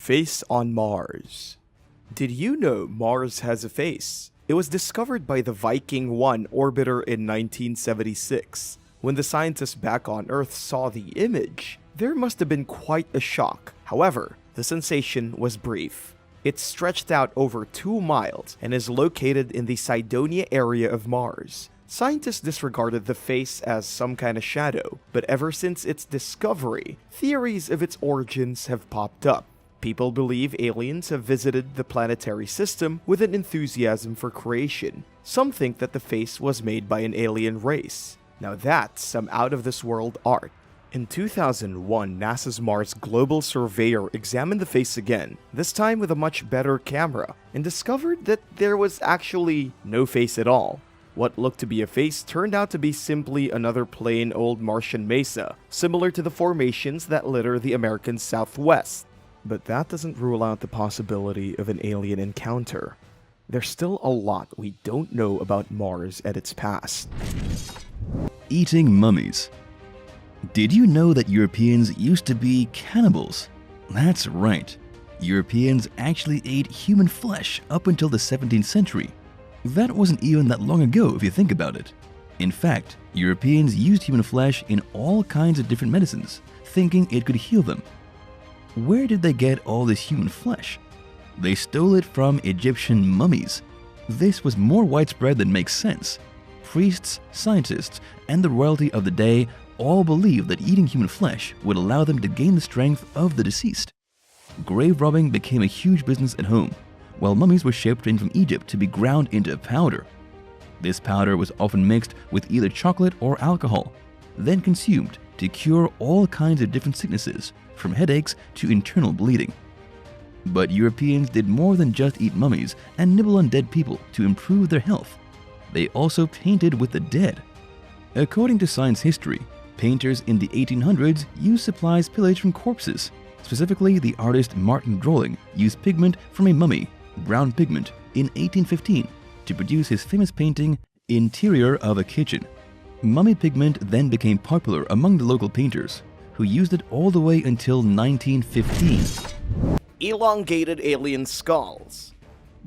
Face on Mars. Did you know Mars has a face? It was discovered by the Viking 1 orbiter in 1976. When the scientists back on Earth saw the image, there must have been quite a shock. However, the sensation was brief. It stretched out over 2 miles and is located in the Cydonia area of Mars. Scientists disregarded the face as some kind of shadow, but ever since its discovery, theories of its origins have popped up. People believe aliens have visited the planetary system with an enthusiasm for creation. Some think that the face was made by an alien race. Now that's some out-of-this-world art. In 2001, NASA's Mars Global Surveyor examined the face again, this time with a much better camera, and discovered that there was actually no face at all. What looked to be a face turned out to be simply another plain old Martian mesa, similar to the formations that litter the American Southwest. But that doesn't rule out the possibility of an alien encounter. There's still a lot we don't know about Mars and its past. Eating mummies. Did you know that Europeans used to be cannibals? That's right. Europeans actually ate human flesh up until the 17th century. That wasn't even that long ago if you think about it. In fact, Europeans used human flesh in all kinds of different medicines, thinking it could heal them. Where did they get all this human flesh? They stole it from Egyptian mummies. This was more widespread than makes sense. Priests, scientists, and the royalty of the day all believed that eating human flesh would allow them to gain the strength of the deceased. Grave robbing became a huge business at home, while mummies were shipped in from Egypt to be ground into powder. This powder was often mixed with either chocolate or alcohol, then consumed to cure all kinds of different sicknesses, from headaches to internal bleeding. But Europeans did more than just eat mummies and nibble on dead people to improve their health. They also painted with the dead. According to science history, painters in the 1800s used supplies pillaged from corpses. Specifically, the artist Martin Drolling used pigment from a mummy, brown pigment, in 1815 to produce his famous painting, Interior of a Kitchen. Mummy pigment then became popular among the local painters, who used it all the way until 1915. Elongated alien skulls.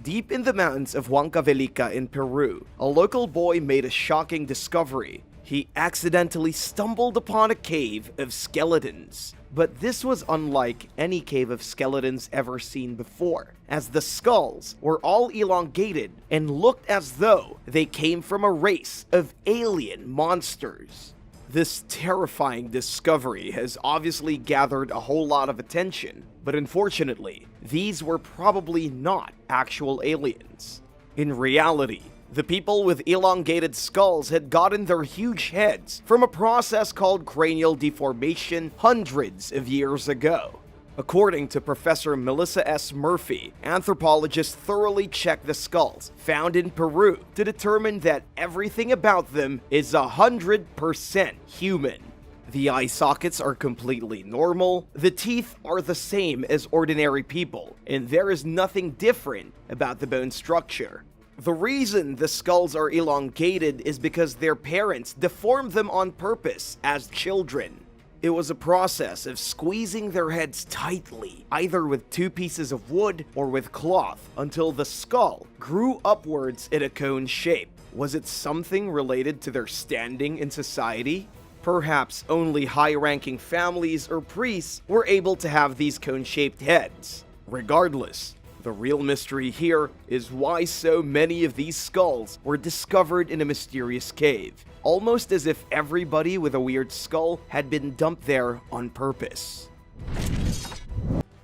Deep in the mountains of Huancavelica in Peru, a local boy made a shocking discovery. He accidentally stumbled upon a cave of skeletons. But this was unlike any cave of skeletons ever seen before, as the skulls were all elongated and looked as though they came from a race of alien monsters. This terrifying discovery has obviously gathered a whole lot of attention, but unfortunately, these were probably not actual aliens. In reality, the people with elongated skulls had gotten their huge heads from a process called cranial deformation hundreds of years ago. According to Professor Melissa S. Murphy, anthropologists thoroughly checked the skulls found in Peru to determine that everything about them is 100% human. The eye sockets are completely normal, the teeth are the same as ordinary people, and there is nothing different about the bone structure. The reason the skulls are elongated is because their parents deformed them on purpose as children. It was a process of squeezing their heads tightly, either with 2 pieces of wood or with cloth, until the skull grew upwards in a cone shape. Was it something related to their standing in society? Perhaps only high-ranking families or priests were able to have these cone-shaped heads. Regardless, the real mystery here is why so many of these skulls were discovered in a mysterious cave, almost as if everybody with a weird skull had been dumped there on purpose.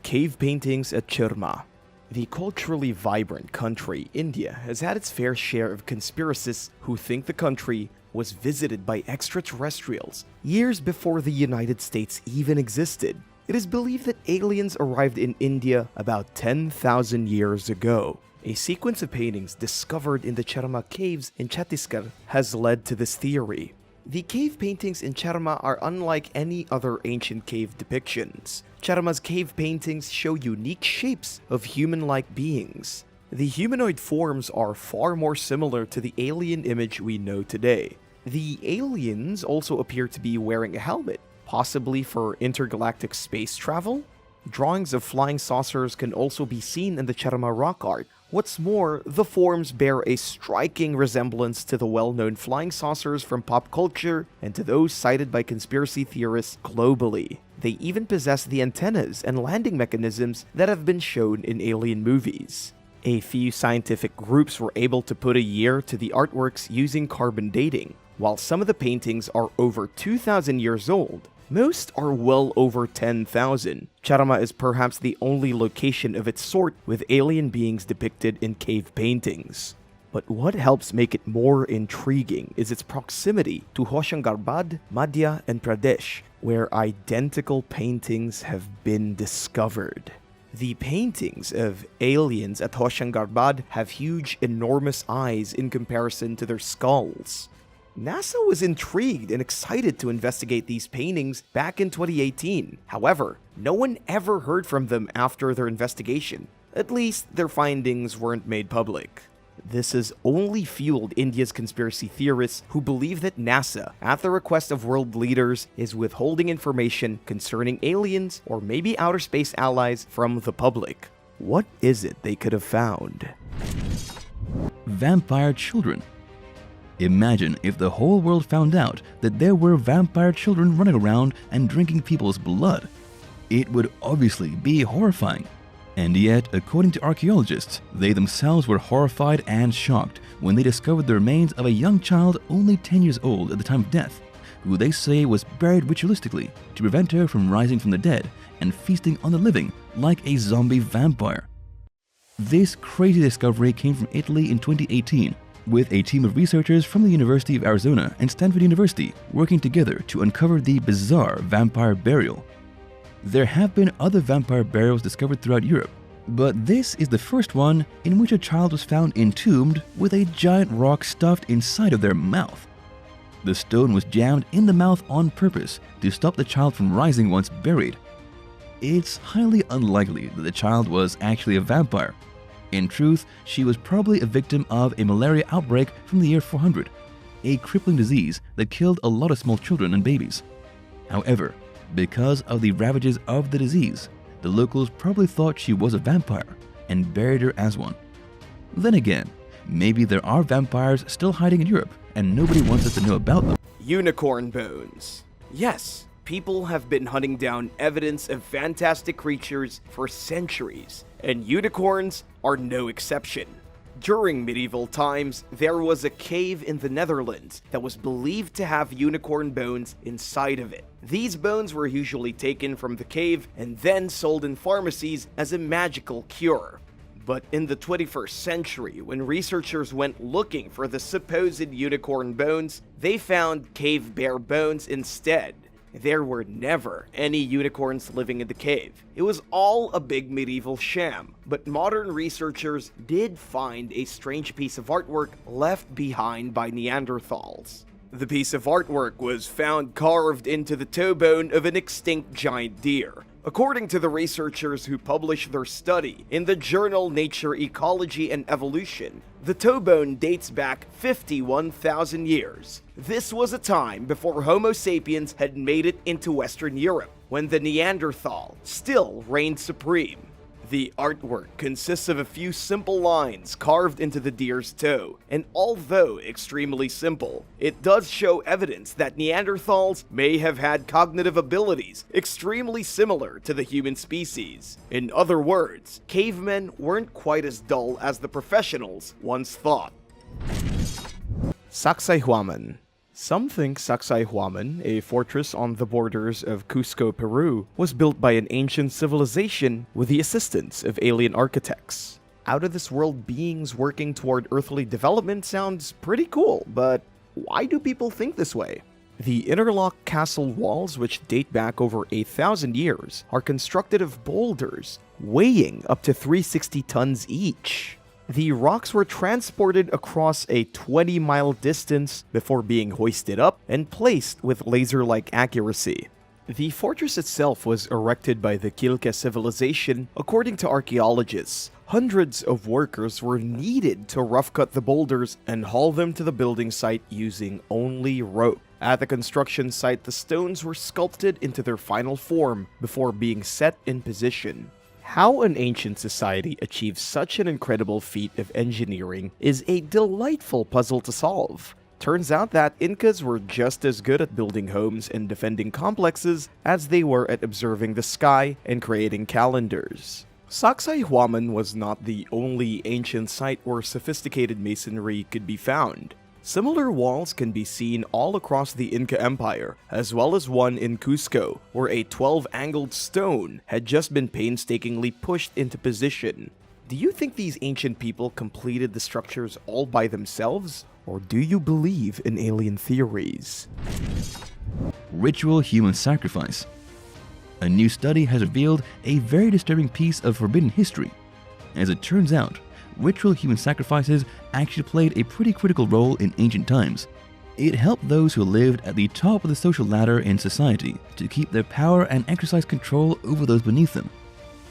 Cave paintings at Chirma. The culturally vibrant country, India, has had its fair share of conspiracists who think the country was visited by extraterrestrials years before the United States even existed. It is believed that aliens arrived in India about 10,000 years ago. A sequence of paintings discovered in the Chirma caves in Chhattisgarh has led to this theory. The cave paintings in Chirma are unlike any other ancient cave depictions. Chirma's cave paintings show unique shapes of human-like beings. The humanoid forms are far more similar to the alien image we know today. The aliens also appear to be wearing a helmet, possibly for intergalactic space travel? Drawings of flying saucers can also be seen in the Charma rock art. What's more, the forms bear a striking resemblance to the well-known flying saucers from pop culture and to those cited by conspiracy theorists globally. They even possess the antennas and landing mechanisms that have been shown in alien movies. A few scientific groups were able to put a year to the artworks using carbon dating. While some of the paintings are over 2,000 years old, most are well over 10,000. Charma is perhaps the only location of its sort with alien beings depicted in cave paintings. But what helps make it more intriguing is its proximity to Hoshangarbad, Madhya, and Pradesh, where identical paintings have been discovered. The paintings of aliens at Hoshangarbad have huge, enormous eyes in comparison to their skulls. NASA was intrigued and excited to investigate these paintings back in 2018. However, no one ever heard from them after their investigation. At least, their findings weren't made public. This has only fueled India's conspiracy theorists who believe that NASA, at the request of world leaders, is withholding information concerning aliens or maybe outer space allies from the public. What is it they could have found? Vampire children. Imagine if the whole world found out that there were vampire children running around and drinking people's blood. It would obviously be horrifying. And yet, according to archaeologists, they themselves were horrified and shocked when they discovered the remains of a young child only 10 years old at the time of death, who they say was buried ritualistically to prevent her from rising from the dead and feasting on the living like a zombie vampire. This crazy discovery came from Italy in 2018, with a team of researchers from the University of Arizona and Stanford University working together to uncover the bizarre vampire burial. There have been other vampire burials discovered throughout Europe, but this is the first one in which a child was found entombed with a giant rock stuffed inside of their mouth. The stone was jammed in the mouth on purpose to stop the child from rising once buried. It's highly unlikely that the child was actually a vampire. In truth, she was probably a victim of a malaria outbreak from the year 400, a crippling disease that killed a lot of small children and babies. However, because of the ravages of the disease, the locals probably thought she was a vampire and buried her as one. Then again, maybe there are vampires still hiding in Europe and nobody wants us to know about them. Unicorn bones. Yes, people have been hunting down evidence of fantastic creatures for centuries, and unicorns are no exception. During medieval times, there was a cave in the Netherlands that was believed to have unicorn bones inside of it. These bones were usually taken from the cave and then sold in pharmacies as a magical cure. But in the 21st century, when researchers went looking for the supposed unicorn bones, they found cave bear bones instead. There were never any unicorns living in the cave. It was all a big medieval sham, but modern researchers did find a strange piece of artwork left behind by Neanderthals. The piece of artwork was found carved into the toe bone of an extinct giant deer. According to the researchers who published their study in the journal Nature Ecology and Evolution, the toe bone dates back 51,000 years. This was a time before Homo sapiens had made it into Western Europe, when the Neanderthal still reigned supreme. The artwork consists of a few simple lines carved into the deer's toe, and although extremely simple, it does show evidence that Neanderthals may have had cognitive abilities extremely similar to the human species. In other words, cavemen weren't quite as dull as the professionals once thought. Sacsayhuaman. Some think Sacsayhuaman, a fortress on the borders of Cusco, Peru, was built by an ancient civilization with the assistance of alien architects. Out-of-this-world beings working toward earthly development sounds pretty cool, but why do people think this way? The interlocked castle walls, which date back over 8,000 years, are constructed of boulders, weighing up to 360 tons each. The rocks were transported across a 20-mile distance before being hoisted up and placed with laser-like accuracy. The fortress itself was erected by the Quilca civilization. According to archaeologists, hundreds of workers were needed to rough-cut the boulders and haul them to the building site using only rope. At the construction site, the stones were sculpted into their final form before being set in position. How an ancient society achieved such an incredible feat of engineering is a delightful puzzle to solve. Turns out that Incas were just as good at building homes and defending complexes as they were at observing the sky and creating calendars. Sacsayhuaman was not the only ancient site where sophisticated masonry could be found. Similar walls can be seen all across the Inca Empire, as well as one in Cusco, where a 12-angled stone had just been painstakingly pushed into position. Do you think these ancient people completed the structures all by themselves? Or do you believe in alien theories? Ritual human sacrifice. A new study has revealed a very disturbing piece of forbidden history. As it turns out, ritual human sacrifices actually played a pretty critical role in ancient times. It helped those who lived at the top of the social ladder in society to keep their power and exercise control over those beneath them.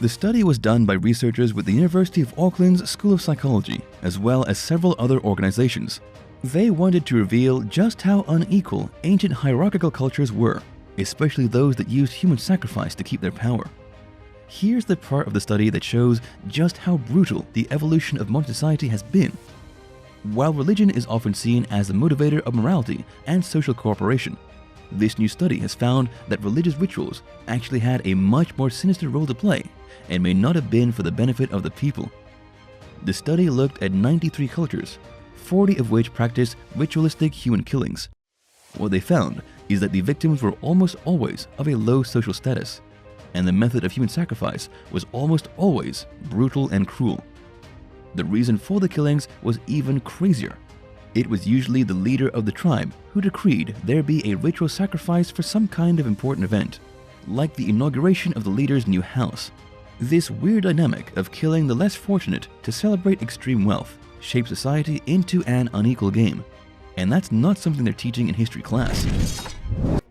The study was done by researchers with the University of Auckland's School of Psychology, as well as several other organizations. They wanted to reveal just how unequal ancient hierarchical cultures were, especially those that used human sacrifice to keep their power. Here's the part of the study that shows just how brutal the evolution of modern society has been. While religion is often seen as the motivator of morality and social cooperation, this new study has found that religious rituals actually had a much more sinister role to play and may not have been for the benefit of the people. The study looked at 93 cultures, 40 of which practiced ritualistic human killings. What they found is that the victims were almost always of a low social status, and the method of human sacrifice was almost always brutal and cruel. The reason for the killings was even crazier. It was usually the leader of the tribe who decreed there be a ritual sacrifice for some kind of important event, like the inauguration of the leader's new house. This weird dynamic of killing the less fortunate to celebrate extreme wealth shaped society into an unequal game, and that's not something they're teaching in history class.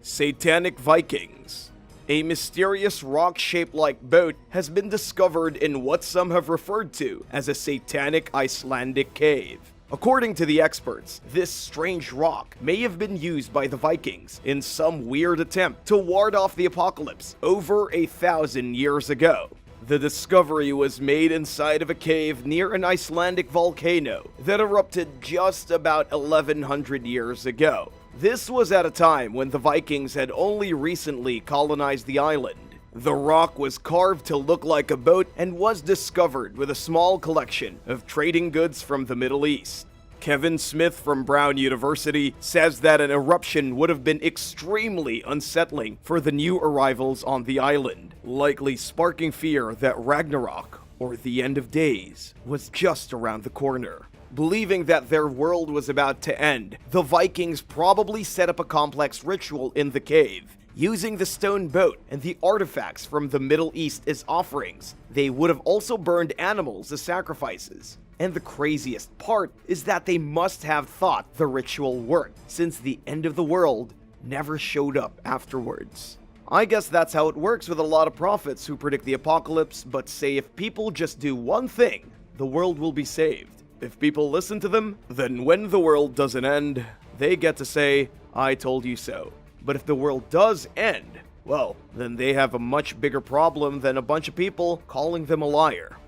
Satanic Vikings. A mysterious rock-shaped like boat has been discovered in what some have referred to as a satanic Icelandic cave. According to the experts, this strange rock may have been used by the Vikings in some weird attempt to ward off the apocalypse over 1,000 years ago. The discovery was made inside of a cave near an Icelandic volcano that erupted just about 1,100 years ago. This was at a time when the Vikings had only recently colonized the island. The rock was carved to look like a boat and was discovered with a small collection of trading goods from the Middle East. Kevin Smith from Brown University says that an eruption would have been extremely unsettling for the new arrivals on the island, likely sparking fear that Ragnarok, or the end of days, was just around the corner. Believing that their world was about to end, the Vikings probably set up a complex ritual in the cave. Using the stone boat and the artifacts from the Middle East as offerings, they would have also burned animals as sacrifices. And the craziest part is that they must have thought the ritual worked, since the end of the world never showed up afterwards. I guess that's how it works with a lot of prophets who predict the apocalypse, but say if people just do one thing, the world will be saved. If people listen to them, then when the world doesn't end, they get to say, "I told you so." But if the world does end, well, then they have a much bigger problem than a bunch of people calling them a liar.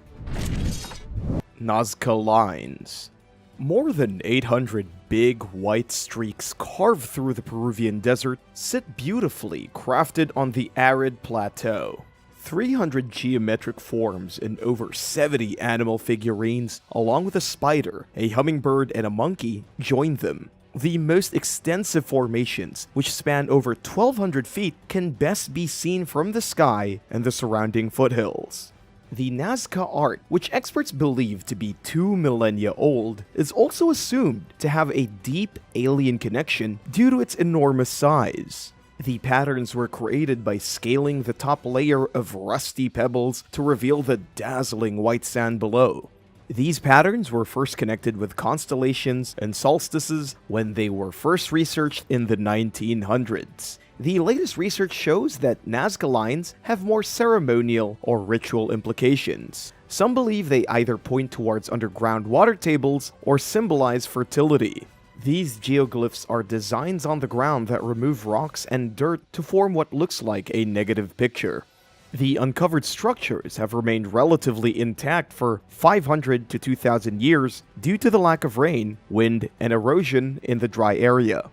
Nazca Lines. More than 800 big white streaks carved through the Peruvian desert sit beautifully crafted on the arid plateau. 300 geometric forms and over 70 animal figurines, along with a spider, a hummingbird, and a monkey, join them. The most extensive formations, which span over 1,200 feet, can best be seen from the sky and the surrounding foothills. The Nazca art, which experts believe to be 2 millennia old, is also assumed to have a deep alien connection due to its enormous size. The patterns were created by scaling the top layer of rusty pebbles to reveal the dazzling white sand below. These patterns were first connected with constellations and solstices when they were first researched in the 1900s. The latest research shows that Nazca lines have more ceremonial or ritual implications. Some believe they either point towards underground water tables or symbolize fertility. These geoglyphs are designs on the ground that remove rocks and dirt to form what looks like a negative picture. The uncovered structures have remained relatively intact for 500 to 2,000 years due to the lack of rain, wind, and erosion in the dry area.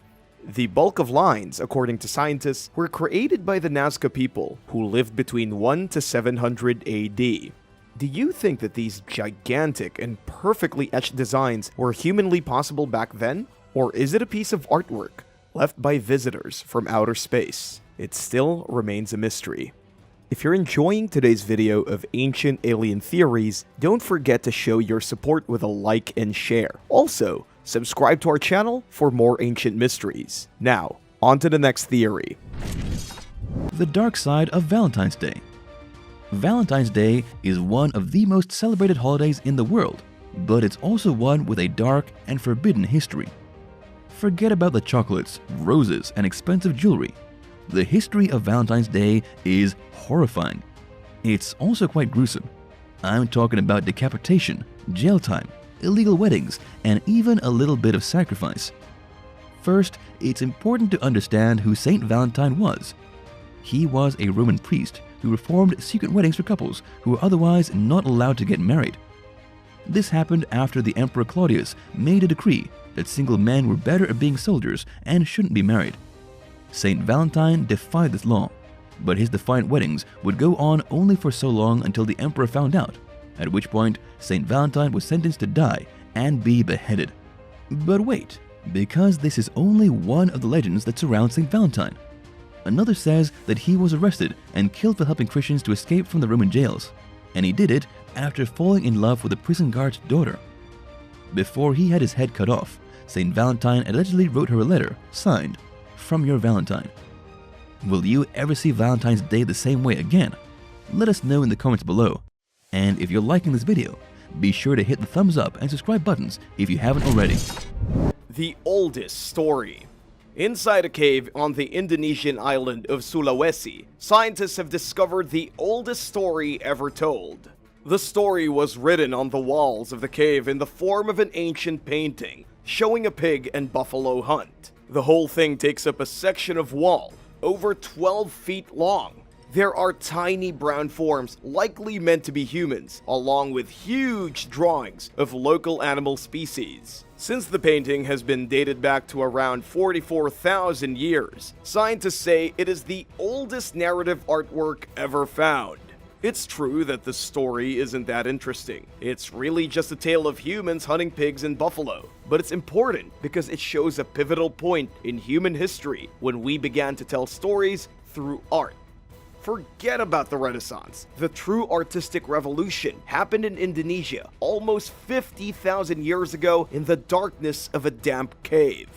The bulk of lines, according to scientists, were created by the Nazca people, who lived between 1 to 700 AD. Do you think that these gigantic and perfectly etched designs were humanly possible back then? Or is it a piece of artwork left by visitors from outer space? It still remains a mystery. If you're enjoying today's video of ancient alien theories, don't forget to show your support with a like and share. Also, subscribe to our channel for more ancient mysteries. Now, on to the next theory. The dark side of Valentine's Day. Valentine's Day is one of the most celebrated holidays in the world, but it's also one with a dark and forbidden history. Forget about the chocolates, roses, and expensive jewelry. The history of Valentine's Day is horrifying. It's also quite gruesome. I'm talking about decapitation, jail time, illegal weddings, and even a little bit of sacrifice. First, it's important to understand who Saint Valentine was. He was a Roman priest who performed secret weddings for couples who were otherwise not allowed to get married. This happened after the Emperor Claudius made a decree that single men were better at being soldiers and shouldn't be married. Saint Valentine defied this law, but his defiant weddings would go on only for so long until the emperor found out, at which point Saint Valentine was sentenced to die and be beheaded. But wait, because this is only one of the legends that surround Saint Valentine. Another says that he was arrested and killed for helping Christians to escape from the Roman jails, and he did it after falling in love with a prison guard's daughter. Before he had his head cut off, Saint Valentine allegedly wrote her a letter, signed, "From your Valentine." Will you ever see Valentine's Day the same way again? Let us know in the comments below. And if you're liking this video, be sure to hit the thumbs up and subscribe buttons if you haven't already. The oldest story. Inside a cave on the Indonesian island of Sulawesi, scientists have discovered the oldest story ever told. The story was written on the walls of the cave in the form of an ancient painting, showing a pig and buffalo hunt. The whole thing takes up a section of wall, over 12 feet long. There are tiny brown forms, likely meant to be humans, along with huge drawings of local animal species. Since the painting has been dated back to around 44,000 years, scientists say it is the oldest narrative artwork ever found. It's true that the story isn't that interesting. It's really just a tale of humans hunting pigs and buffalo. But it's important because it shows a pivotal point in human history when we began to tell stories through art. Forget about the Renaissance. The true artistic revolution happened in Indonesia almost 50,000 years ago in the darkness of a damp cave.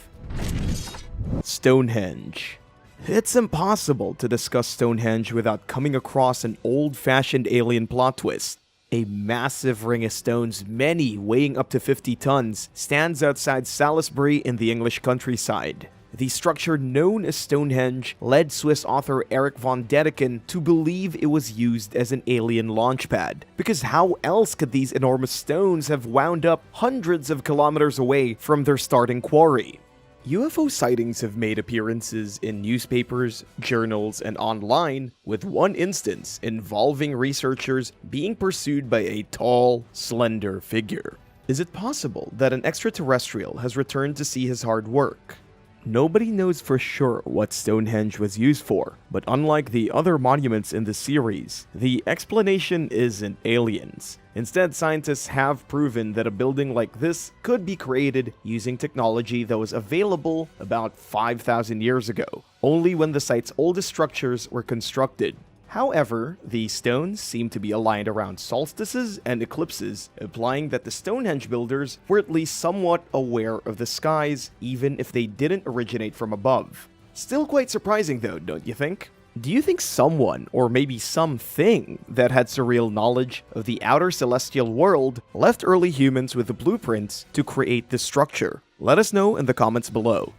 Stonehenge. It's impossible to discuss Stonehenge without coming across an old-fashioned alien plot twist. A massive ring of stones, many weighing up to 50 tons, stands outside Salisbury in the English countryside. The structure known as Stonehenge led Swiss author Erich von Däniken to believe it was used as an alien launchpad, because how else could these enormous stones have wound up hundreds of kilometers away from their starting quarry? UFO sightings have made appearances in newspapers, journals, and online, with one instance involving researchers being pursued by a tall, slender figure. Is it possible that an extraterrestrial has returned to see his hard work? Nobody knows for sure what Stonehenge was used for, but unlike the other monuments in the series, the explanation isn't aliens. Instead, scientists have proven that a building like this could be created using technology that was available about 5,000 years ago, only when the site's oldest structures were constructed. However, the stones seem to be aligned around solstices and eclipses, implying that the Stonehenge builders were at least somewhat aware of the skies, even if they didn't originate from above. Still quite surprising though, don't you think? Do you think someone, or maybe something, that had surreal knowledge of the outer celestial world left early humans with the blueprints to create this structure? Let us know in the comments below.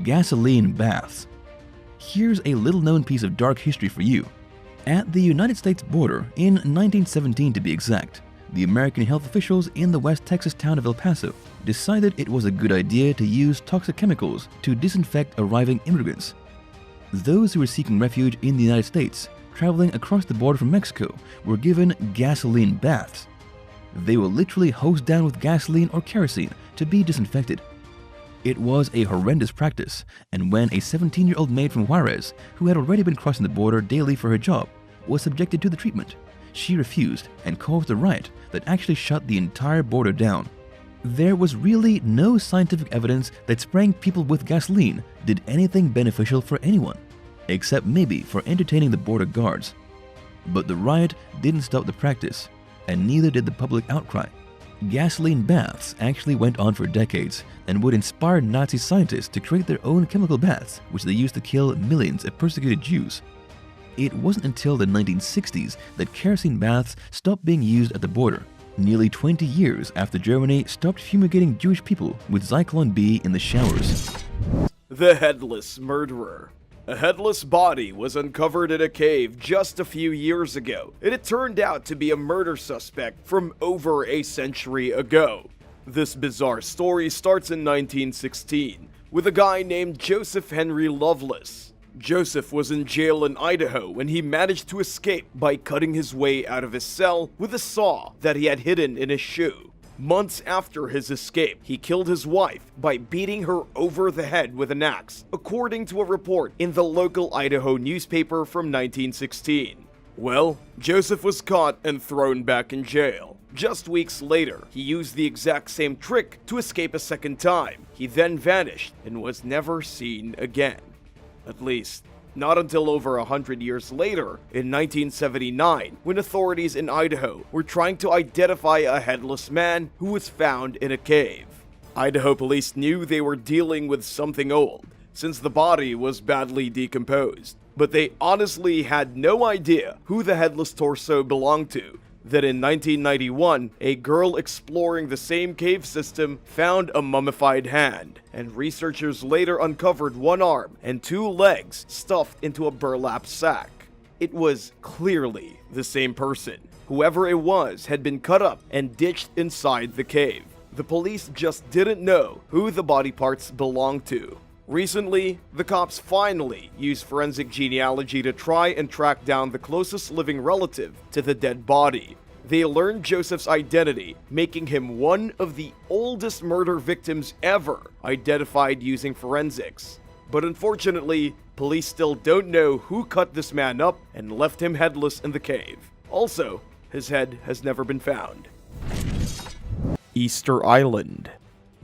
Gasoline baths. Here's a little-known piece of dark history for you. At the United States border, in 1917 to be exact, the American health officials in the West Texas town of El Paso decided it was a good idea to use toxic chemicals to disinfect arriving immigrants. Those who were seeking refuge in the United States, traveling across the border from Mexico, were given gasoline baths. They were literally hosed down with gasoline or kerosene to be disinfected. It was a horrendous practice, and when a 17-year-old maid from Juarez, who had already been crossing the border daily for her job, was subjected to the treatment, she refused and caused a riot that actually shut the entire border down. There was really no scientific evidence that spraying people with gasoline did anything beneficial for anyone, except maybe for entertaining the border guards. But the riot didn't stop the practice, and neither did the public outcry. Gasoline baths actually went on for decades and would inspire Nazi scientists to create their own chemical baths, which they used to kill millions of persecuted Jews. It wasn't until the 1960s that kerosene baths stopped being used at the border, nearly 20 years after Germany stopped fumigating Jewish people with Zyklon B in the showers. The Headless Murderer. A headless body was uncovered in a cave just a few years ago, and it turned out to be a murder suspect from over a century ago. This bizarre story starts in 1916 with a guy named Joseph Henry Loveless. Joseph was in jail in Idaho when he managed to escape by cutting his way out of his cell with a saw that he had hidden in his shoe. Months after his escape, he killed his wife by beating her over the head with an axe, according to a report in the local Idaho newspaper from 1916. Well, Joseph was caught and thrown back in jail. Just weeks later, he used the exact same trick to escape a second time. He then vanished and was never seen again. At least, not until over 100 years later, in 1979, when authorities in Idaho were trying to identify a headless man who was found in a cave. Idaho police knew they were dealing with something old, since the body was badly decomposed. But they honestly had no idea who the headless torso belonged to. That in 1991, a girl exploring the same cave system found a mummified hand, and researchers later uncovered one arm and two legs stuffed into a burlap sack. It was clearly the same person. Whoever it was had been cut up and ditched inside the cave. The police just didn't know who the body parts belonged to. Recently, the cops finally used forensic genealogy to try and track down the closest living relative to the dead body. They learned Joseph's identity, making him one of the oldest murder victims ever identified using forensics. But unfortunately, police still don't know who cut this man up and left him headless in the cave. Also, his head has never been found. Easter Island.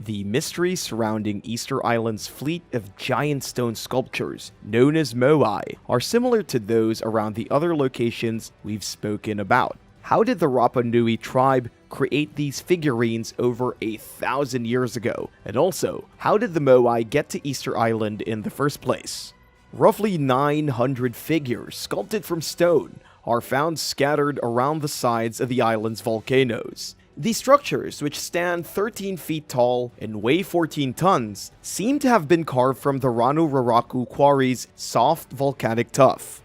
The mystery surrounding Easter Island's fleet of giant stone sculptures, known as moai, are similar to those around the other locations we've spoken about. How did the Rapa Nui tribe create these figurines over 1,000 years ago? And also, how did the moai get to Easter Island in the first place? Roughly 900 figures sculpted from stone are found scattered around the sides of the island's volcanoes. These structures, which stand 13 feet tall and weigh 14 tons, seem to have been carved from the Ranu Raraku quarry's soft volcanic tuff.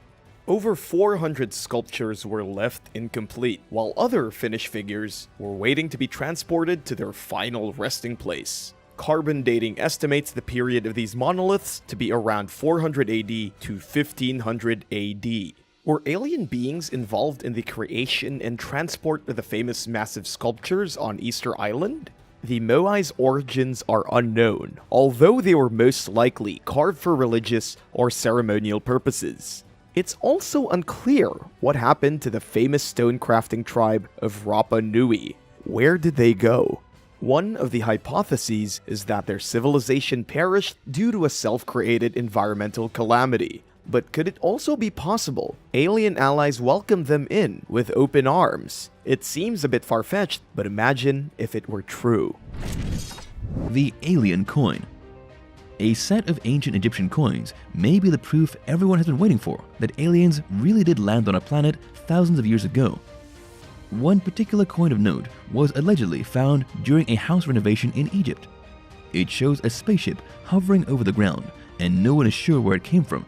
Over 400 sculptures were left incomplete, while other finished figures were waiting to be transported to their final resting place. Carbon dating estimates the period of these monoliths to be around 400 AD to 1500 AD. Were alien beings involved in the creation and transport of the famous massive sculptures on Easter Island? The moai's origins are unknown, although they were most likely carved for religious or ceremonial purposes. It's also unclear what happened to the famous stone crafting tribe of Rapa Nui. Where did they go? One of the hypotheses is that their civilization perished due to a self-created environmental calamity. But could it also be possible alien allies welcomed them in with open arms? It seems a bit far-fetched, but imagine if it were true. The alien coin. A set of ancient Egyptian coins may be the proof everyone has been waiting for that aliens really did land on our planet thousands of years ago. One particular coin of note was allegedly found during a house renovation in Egypt. It shows a spaceship hovering over the ground, and no one is sure where it came from.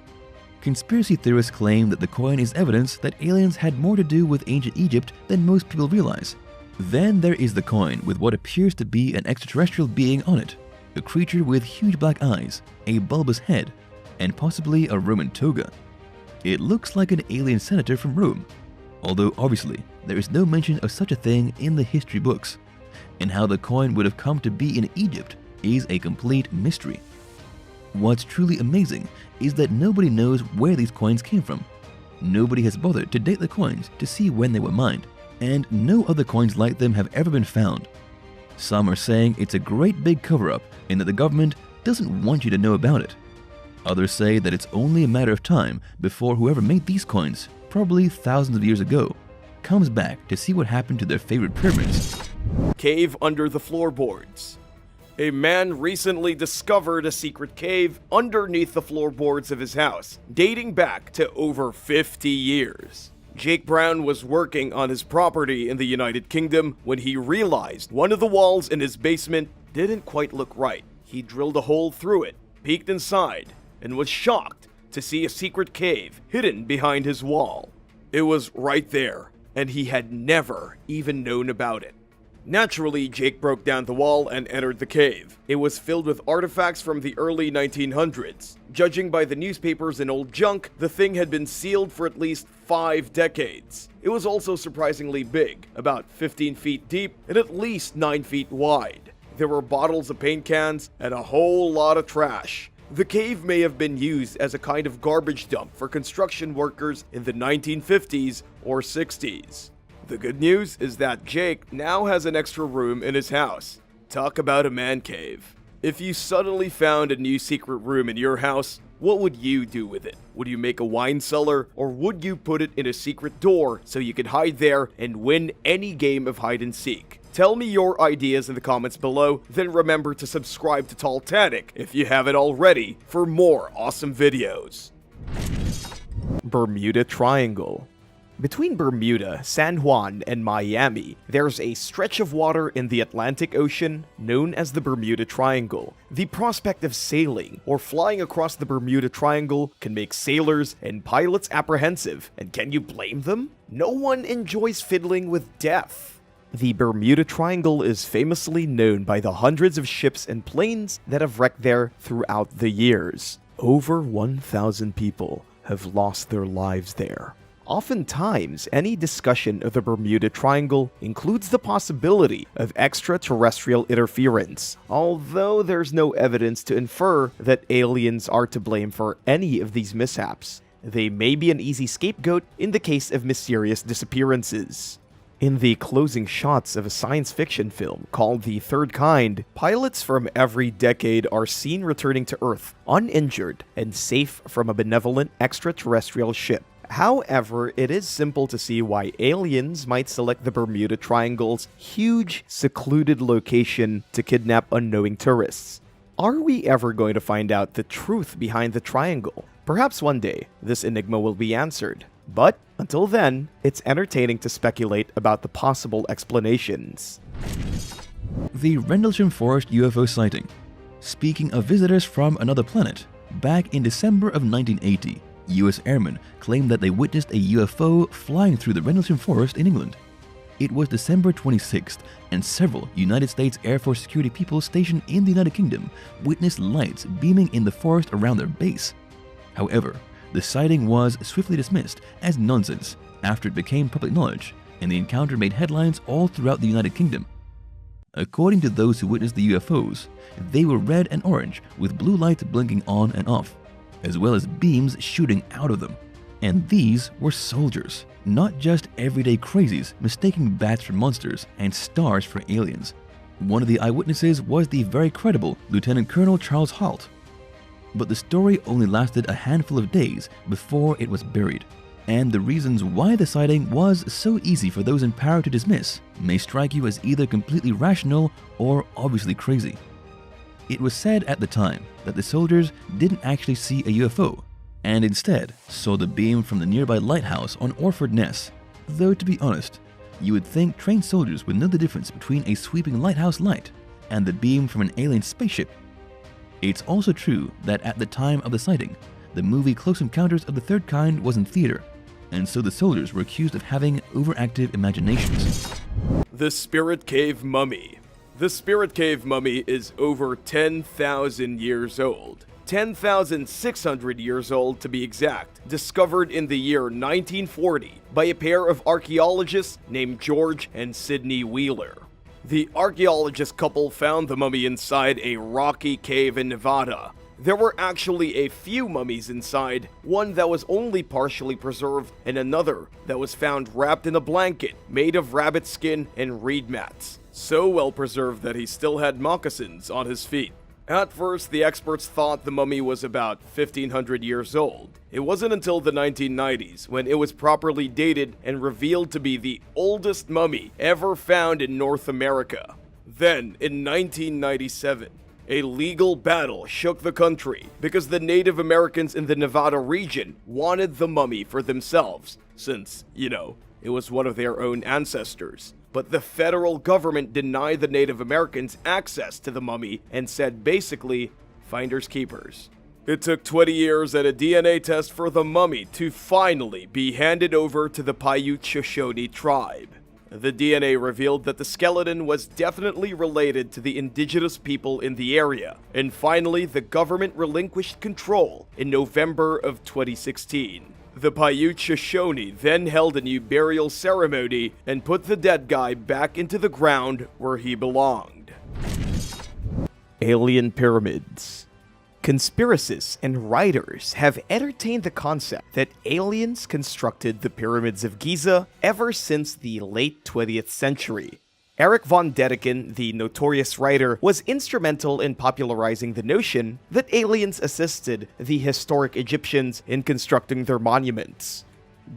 Conspiracy theorists claim that the coin is evidence that aliens had more to do with ancient Egypt than most people realize. Then there is the coin with what appears to be an extraterrestrial being on it, a creature with huge black eyes, a bulbous head, and possibly a Roman toga. It looks like an alien senator from Rome, although obviously there is no mention of such a thing in the history books, and how the coin would have come to be in Egypt is a complete mystery. What's truly amazing is that nobody knows where these coins came from. Nobody has bothered to date the coins to see when they were mined, and no other coins like them have ever been found. Some are saying it's a great big cover-up and that the government doesn't want you to know about it. Others say that it's only a matter of time before whoever made these coins, probably thousands of years ago, comes back to see what happened to their favorite pyramids. Cave under the floorboards. A man recently discovered a secret cave underneath the floorboards of his house, dating back to over 50 years. Jake Brown was working on his property in the United Kingdom when he realized one of the walls in his basement didn't quite look right. He drilled a hole through it, peeked inside, and was shocked to see a secret cave hidden behind his wall. It was right there, and he had never even known about it. Naturally, Jake broke down the wall and entered the cave. It was filled with artifacts from the early 1900s. Judging by the newspapers and old junk, the thing had been sealed for at least 5 decades. It was also surprisingly big, about 15 feet deep and at least 9 feet wide. There were bottles of paint cans and a whole lot of trash. The cave may have been used as a kind of garbage dump for construction workers in the 1950s or 60s. The good news is that Jake now has an extra room in his house. Talk about a man cave. If you suddenly found a new secret room in your house, what would you do with it? Would you make a wine cellar, or would you put it in a secret door so you could hide there and win any game of hide and seek? Tell me your ideas in the comments below, then remember to subscribe to Talltanic if you haven't already for more awesome videos. Bermuda Triangle. Between Bermuda, San Juan, and Miami, there's a stretch of water in the Atlantic Ocean known as the Bermuda Triangle. The prospect of sailing or flying across the Bermuda Triangle can make sailors and pilots apprehensive, and can you blame them? No one enjoys fiddling with death. The Bermuda Triangle is famously known by the hundreds of ships and planes that have wrecked there throughout the years. Over 1,000 people have lost their lives there. Oftentimes, any discussion of the Bermuda Triangle includes the possibility of extraterrestrial interference, although there's no evidence to infer that aliens are to blame for any of these mishaps. They may be an easy scapegoat in the case of mysterious disappearances. In the closing shots of a science fiction film called The Third Kind, pilots from every decade are seen returning to Earth uninjured and safe from a benevolent extraterrestrial ship. However, it is simple to see why aliens might select the Bermuda Triangle's huge, secluded location to kidnap unknowing tourists. Are we ever going to find out the truth behind the triangle? Perhaps one day, this enigma will be answered. But until then, it's entertaining to speculate about the possible explanations. The Rendlesham Forest UFO sighting. Speaking of visitors from another planet, back in December of 1980, U.S. airmen claimed that they witnessed a UFO flying through the Rendlesham Forest in England. It was December 26th, and several United States Air Force security people stationed in the United Kingdom witnessed lights beaming in the forest around their base. However, the sighting was swiftly dismissed as nonsense after it became public knowledge, and the encounter made headlines all throughout the United Kingdom. According to those who witnessed the UFOs, they were red and orange with blue lights blinking on and off, as well as beams shooting out of them. And these were soldiers, not just everyday crazies mistaking bats for monsters and stars for aliens. One of the eyewitnesses was the very credible Lieutenant Colonel Charles Halt. But the story only lasted a handful of days before it was buried, and the reasons why the sighting was so easy for those in power to dismiss may strike you as either completely rational or obviously crazy. It was said at the time that the soldiers didn't actually see a UFO, and instead saw the beam from the nearby lighthouse on Orford Ness, though to be honest, you would think trained soldiers would know the difference between a sweeping lighthouse light and the beam from an alien spaceship. It's also true that at the time of the sighting, the movie Close Encounters of the Third Kind was in theater, and so the soldiers were accused of having overactive imaginations. The Spirit Cave Mummy. The Spirit Cave Mummy is over 10,000 years old. 10,600 years old to be exact, discovered in the year 1940 by a pair of archaeologists named George and Sidney Wheeler. The archaeologist couple found the mummy inside a rocky cave in Nevada. There were actually a few mummies inside, one that was only partially preserved and another that was found wrapped in a blanket made of rabbit skin and reed mats, so well preserved that he still had moccasins on his feet. At first, the experts thought the mummy was about 1,500 years old. It wasn't until the 1990s when it was properly dated and revealed to be the oldest mummy ever found in North America. Then, in 1997, a legal battle shook the country because the Native Americans in the Nevada region wanted the mummy for themselves, since, it was one of their own ancestors. But the federal government denied the Native Americans access to the mummy and said basically, finders keepers. It took 20 years and a DNA test for the mummy to finally be handed over to the Paiute Shoshone tribe. The DNA revealed that the skeleton was definitely related to the indigenous people in the area, and finally the government relinquished control in November of 2016. The Paiute Shoshone then held a new burial ceremony and put the dead guy back into the ground where he belonged. Alien pyramids. Conspiracists and writers have entertained the concept that aliens constructed the pyramids of Giza ever since the late 20th century. Erich von Däniken, the notorious writer, was instrumental in popularizing the notion that aliens assisted the historic Egyptians in constructing their monuments.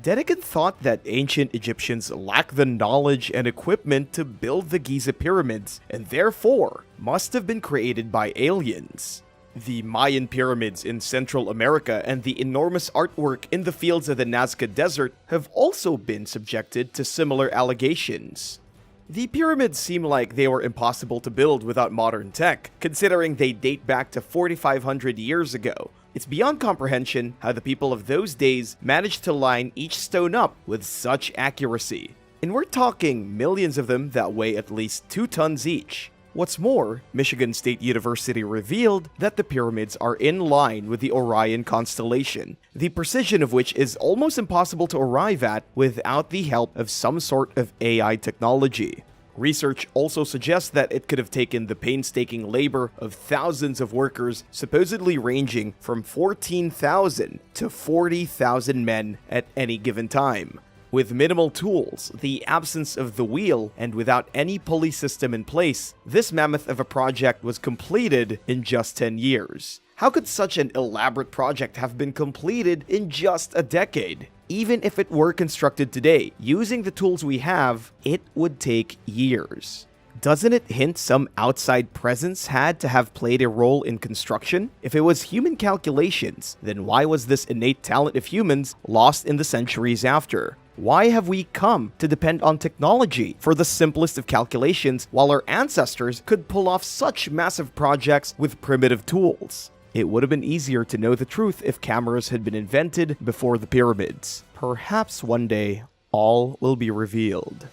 Däniken thought that ancient Egyptians lacked the knowledge and equipment to build the Giza pyramids and therefore must have been created by aliens. The Mayan pyramids in Central America and the enormous artwork in the fields of the Nazca Desert have also been subjected to similar allegations. The pyramids seem like they were impossible to build without modern tech, considering they date back to 4,500 years ago. It's beyond comprehension how the people of those days managed to line each stone up with such accuracy. And we're talking millions of them that weigh at least 2 tons each. What's more, Michigan State University revealed that the pyramids are in line with the Orion constellation, the precision of which is almost impossible to arrive at without the help of some sort of AI technology. Research also suggests that it could have taken the painstaking labor of thousands of workers, supposedly ranging from 14,000 to 40,000 men at any given time. With minimal tools, the absence of the wheel, and without any pulley system in place, this mammoth of a project was completed in just 10 years. How could such an elaborate project have been completed in just a decade? Even if it were constructed today, using the tools we have, it would take years. Doesn't it hint some outside presence had to have played a role in construction? If it was human calculations, then why was this innate talent of humans lost in the centuries after? Why have we come to depend on technology for the simplest of calculations while our ancestors could pull off such massive projects with primitive tools? It would have been easier to know the truth if cameras had been invented before the pyramids. Perhaps one day, all will be revealed.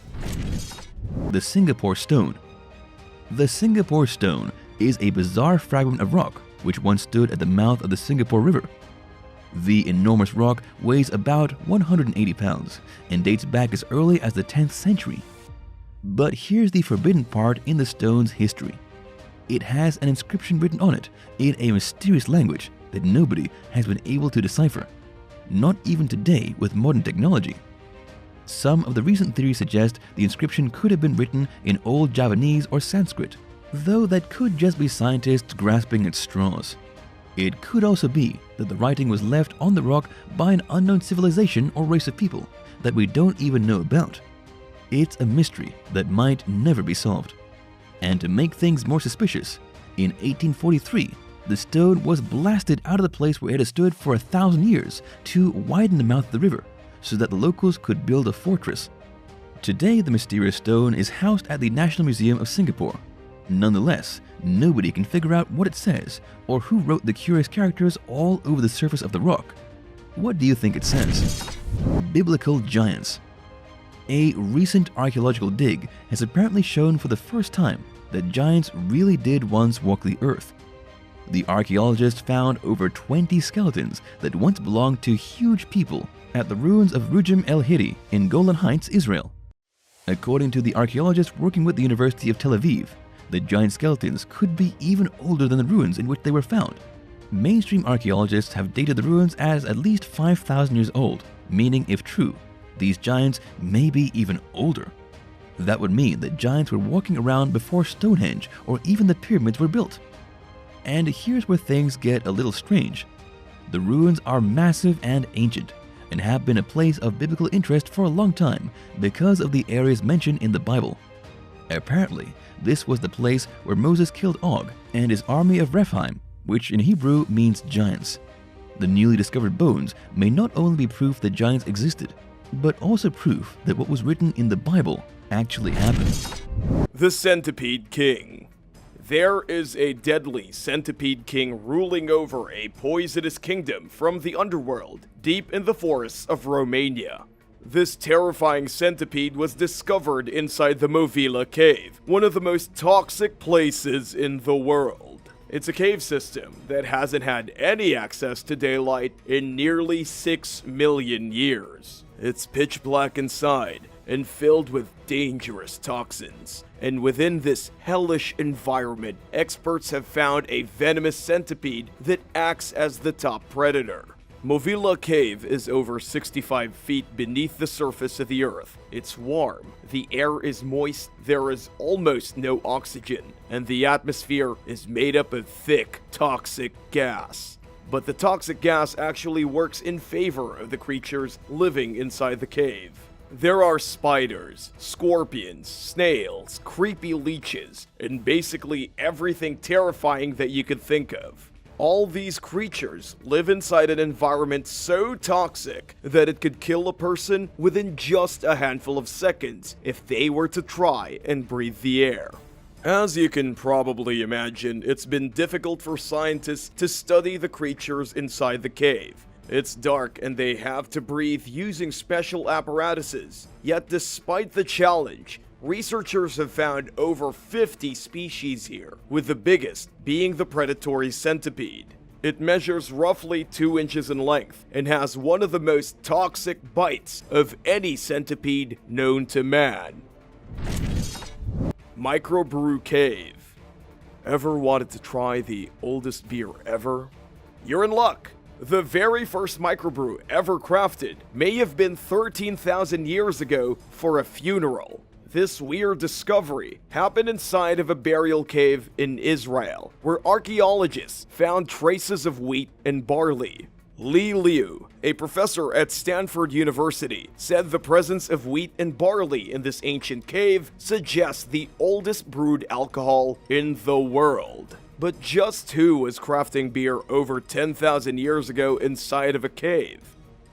The Singapore Stone. The Singapore Stone is a bizarre fragment of rock which once stood at the mouth of the Singapore River. The enormous rock weighs about 180 pounds and dates back as early as the 10th century. But here's the forbidden part in the stone's history. It has an inscription written on it in a mysterious language that nobody has been able to decipher, not even today with modern technology. Some of the recent theories suggest the inscription could have been written in Old Javanese or Sanskrit, though that could just be scientists grasping at straws. It could also be that the writing was left on the rock by an unknown civilization or race of people that we don't even know about. It's a mystery that might never be solved. And to make things more suspicious, in 1843, the stone was blasted out of the place where it had stood for 1,000 years to widen the mouth of the river so that the locals could build a fortress. Today, the mysterious stone is housed at the National Museum of Singapore. Nonetheless, nobody can figure out what it says or who wrote the curious characters all over the surface of the rock. What do you think it says? Biblical giants. A recent archaeological dig has apparently shown for the first time that giants really did once walk the earth. The archaeologists found over 20 skeletons that once belonged to huge people at the ruins of Rujim el-Hidi in Golan Heights, Israel. According to the archaeologists working with the University of Tel Aviv, the giant skeletons could be even older than the ruins in which they were found. Mainstream archaeologists have dated the ruins as at least 5,000 years old, meaning if true, these giants may be even older. That would mean that giants were walking around before Stonehenge or even the pyramids were built. And here's where things get a little strange. The ruins are massive and ancient, and have been a place of biblical interest for a long time because of the areas mentioned in the Bible. Apparently, this was the place where Moses killed Og and his army of Rephaim, which in Hebrew means giants. The newly discovered bones may not only be proof that giants existed, but also proof that what was written in the Bible actually happened. The Centipede King. There is a deadly centipede king ruling over a poisonous kingdom from the underworld, deep in the forests of Romania. This terrifying centipede was discovered inside the Movila Cave, one of the most toxic places in the world. It's a cave system that hasn't had any access to daylight in nearly 6 million years. It's pitch black inside and filled with dangerous toxins. And within this hellish environment, experts have found a venomous centipede that acts as the top predator. Movila Cave is over 65 feet beneath the surface of the earth. It's warm, the air is moist, there is almost no oxygen, and the atmosphere is made up of thick, toxic gas. But the toxic gas actually works in favor of the creatures living inside the cave. There are spiders, scorpions, snails, creepy leeches, and basically everything terrifying that you could think of. All these creatures live inside an environment so toxic that it could kill a person within just a handful of seconds if they were to try and breathe the air. As you can probably imagine, it's been difficult for scientists to study the creatures inside the cave. It's dark and they have to breathe using special apparatuses. Yet despite the challenge, researchers have found over 50 species here, with the biggest being the predatory centipede. It measures roughly 2 inches in length and has one of the most toxic bites of any centipede known to man. Microbrew Cave. Ever wanted to try the oldest beer ever? You're in luck! The very first microbrew ever crafted may have been 13,000 years ago for a funeral. This weird discovery happened inside of a burial cave in Israel, where archaeologists found traces of wheat and barley. Li Liu, a professor at Stanford University, said the presence of wheat and barley in this ancient cave suggests the oldest brewed alcohol in the world. But just who was crafting beer over 10,000 years ago inside of a cave?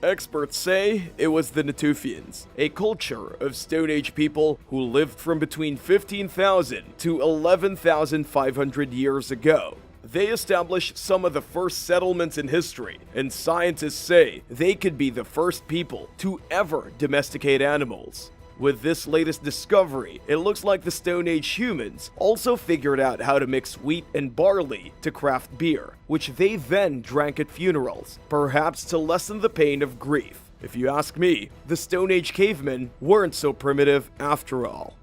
Experts say it was the Natufians, a culture of Stone Age people who lived from between 15,000 to 11,500 years ago. They established some of the first settlements in history, and scientists say they could be the first people to ever domesticate animals. With this latest discovery, it looks like the Stone Age humans also figured out how to mix wheat and barley to craft beer, which they then drank at funerals, perhaps to lessen the pain of grief. If you ask me, the Stone Age cavemen weren't so primitive after all.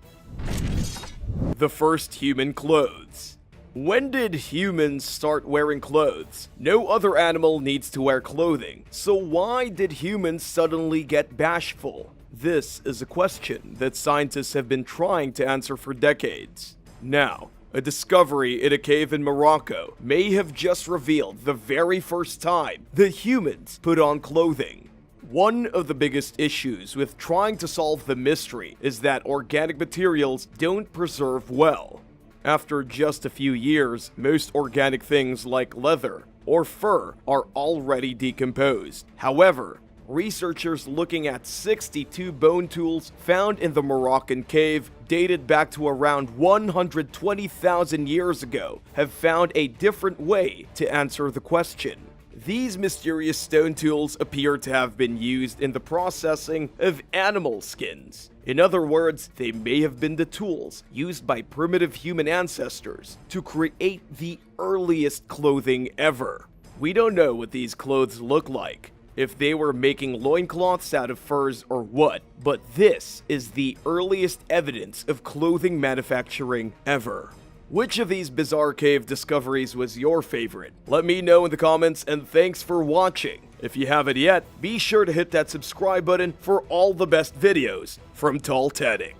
The first human clothes. When did humans start wearing clothes? No other animal needs to wear clothing, so why did humans suddenly get bashful? This is a question that scientists have been trying to answer for decades. Now, a discovery in a cave in Morocco may have just revealed the very first time that humans put on clothing. One of the biggest issues with trying to solve the mystery is that organic materials don't preserve well. After just a few years, most organic things like leather or fur are already decomposed. However, researchers looking at 62 bone tools found in the Moroccan cave dated back to around 120,000 years ago have found a different way to answer the question. These mysterious stone tools appear to have been used in the processing of animal skins. In other words, they may have been the tools used by primitive human ancestors to create the earliest clothing ever. We don't know what these clothes look like, if they were making loincloths out of furs or what, but this is the earliest evidence of clothing manufacturing ever. Which of these bizarre cave discoveries was your favorite? Let me know in the comments, and thanks for watching. If you haven't yet, be sure to hit that subscribe button for all the best videos from Talltanic.